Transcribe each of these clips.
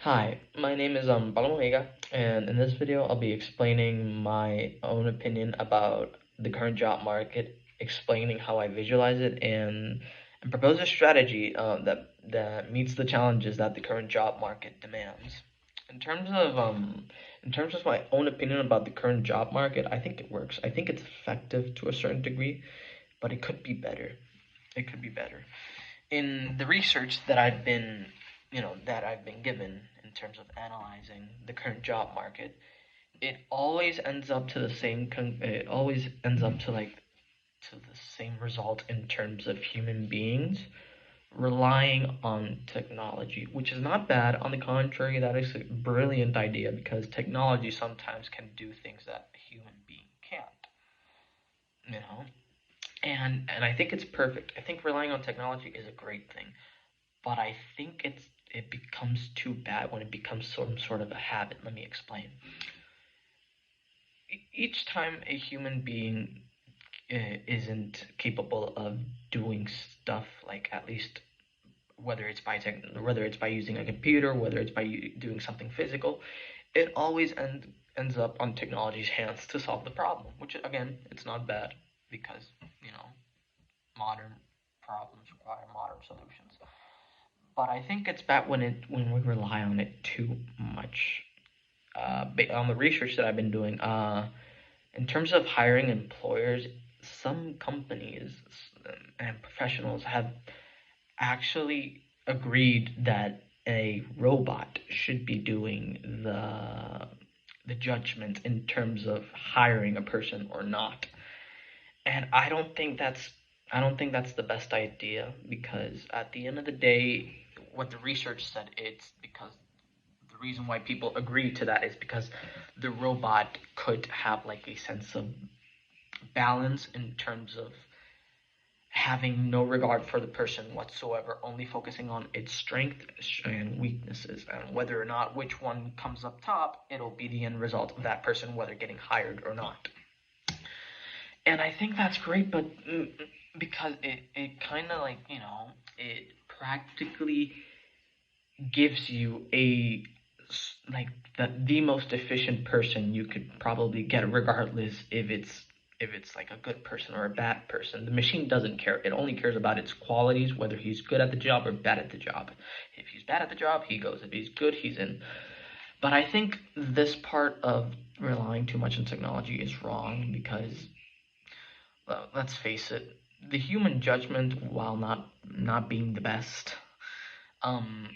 Hi, my name is Balamamiga, and in this video I'll be explaining my own opinion about the current job market, explaining how I visualize it, and propose a strategy that meets the challenges that the current job market demands. In terms of um in terms of my own opinion about the current job market, I think it works. I think it's effective to a certain degree, but it could be better. It could be better in the research that I've been given in terms of analyzing the current job market, it always ends up to the same it always ends up to to the same result in terms of human beings relying on technology, which is not bad. On the contrary, that is a brilliant idea because technology sometimes can do things that a human being can't, you know. And I think it's perfect. I think relying on technology is a great thing. But I think it becomes too bad when it becomes some sort of a habit. Let me explain. Each time a human being isn't capable of doing stuff like at least whether it's by using a computer, whether it's by doing something physical, it always ends up on technology's hands to solve the problem. Which again, it's not bad because you know modern problems require modern solutions. But I think it's bad when we rely on it too much. On the research that I've been doing, in terms of hiring employers, some companies and professionals have actually agreed that a robot should be doing the judgment in terms of hiring a person or not. And I don't think that's the best idea because at the end of the day, what the research said, it's because the reason why people agree to that is because the robot could have like a sense of balance in terms of having no regard for the person whatsoever, only focusing on its strengths and weaknesses, and whether or not which one comes up top, it'll be the end result of that person, whether getting hired or not. And I think that's great, but because it kind of it practically gives you like the most efficient person you could probably get, regardless if it's like a good person or a bad person. The machine doesn't care. It only cares about its qualities, whether he's good at the job or bad at the job. If he's bad at the job, he goes. If he's good, he's in. But I think this part of relying too much on technology is wrong because, well, let's face it, the human judgment, while not being the best, um,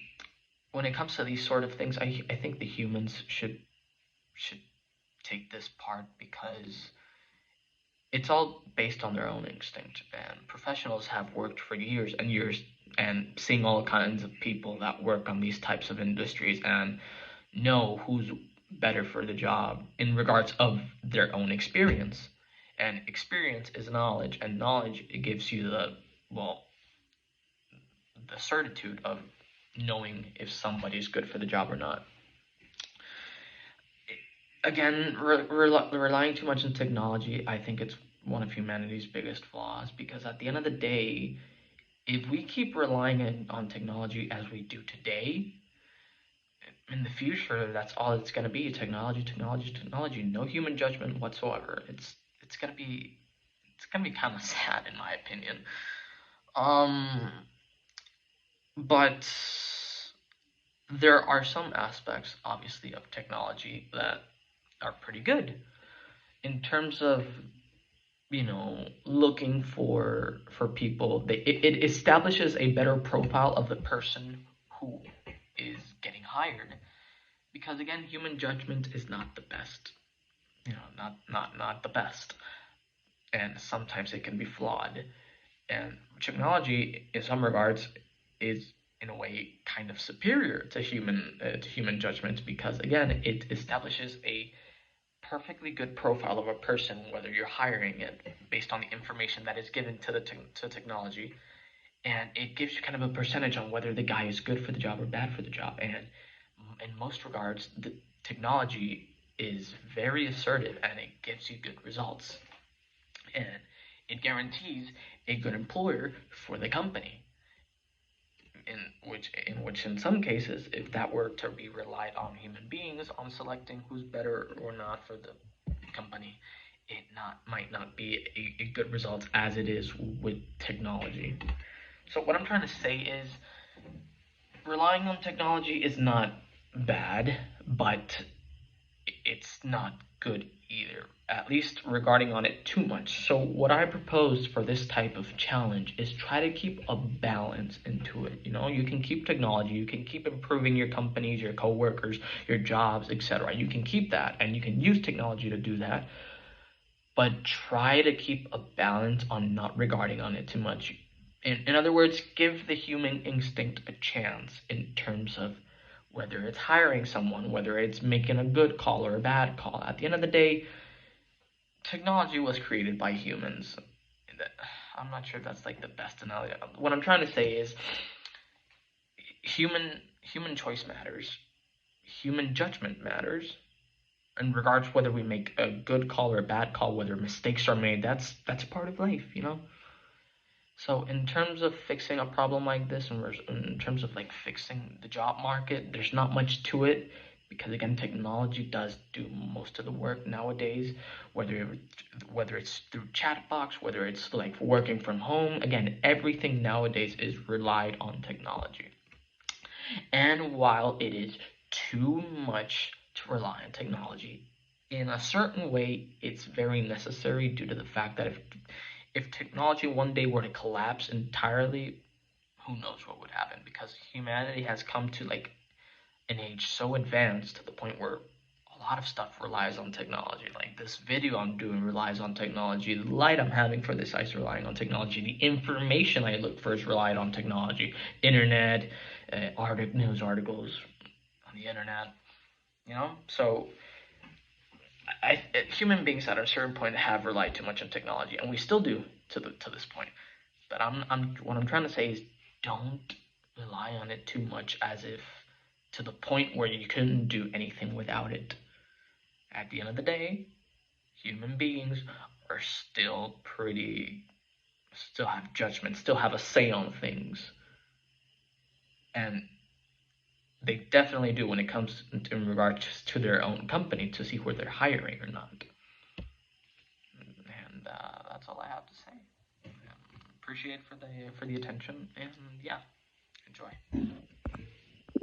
when it comes to these sort of things, I think the humans should take this part because it's all based on their own instinct. And professionals have worked for years and years and seeing all kinds of people that work on these types of industries and know who's better for the job in regards of their own experience. And experience is knowledge, and knowledge it gives you well the certitude of knowing if somebody's good for the job or not. Again, relying too much on technology, I think it's one of humanity's biggest flaws because at the end of the day, if we keep relying on technology as we do today, in the future, that's all it's going to be: technology, technology, technology. No human judgment whatsoever. It's gonna be kind of sad in my opinion. Um, but there are some aspects, obviously, of technology that are pretty good in terms of looking for people. It establishes a better profile of the person who is getting hired because again, human judgment is not the best. Not the best, and sometimes it can be flawed. And technology, in some regards, is in a way kind of superior to human judgment because again, it establishes a perfectly good profile of a person, whether you're hiring it based on the information that is given to technology, and it gives you kind of a percentage on whether the guy is good for the job or bad for the job. And in most regards, the technology is very assertive and it gives you good results, and it guarantees a good employer for the company. in which in some cases, if that were to be relied on human beings on selecting who's better or not for the company, it not might not be a good result as it is with technology. So what I'm trying to say is relying on technology is not bad, but it's not good either, at least regarding on it too much. So what I propose for this type of challenge is try to keep a balance into it. You can keep technology, you can keep improving your companies, your coworkers, your jobs, etc. You can keep that, and you can use technology to do that, but try to keep a balance on not regarding on it too much. In other words, give the human instinct a chance in terms of whether it's hiring someone, whether it's making a good call or a bad call. At the end of the day, technology was created by humans. I'm not sure if that's like the best analogy. What I'm trying to say is human choice matters. Human judgment matters. In regards to whether we make a good call or a bad call, whether mistakes are made, that's part of life. So in terms of fixing a problem like this, and in terms of like fixing the job market, there's not much to it because again, technology does do most of the work nowadays. Whether it's through chat box, whether it's like working from home, again, everything nowadays is relied on technology. And while it is too much to rely on technology, in a certain way, it's very necessary due to the fact that if technology one day were to collapse entirely, who knows what would happen? Because humanity has come to like an age so advanced to the point where a lot of stuff relies on technology. Like this video I'm doing relies on technology. The light I'm having for this is relying on technology. The information I look for is relied on technology. Internet, news articles on the internet. So human beings at a certain point have relied too much on technology, and we still do to this point. But what I'm trying to say is don't rely on it too much, as if to the point where you couldn't do anything without it. At the end of the day, human beings are still have judgment, still have a say on things, and they definitely do when it comes in regards to their own company to see who they're hiring or not. And that's all I have to say. Appreciate for the attention, and yeah, enjoy.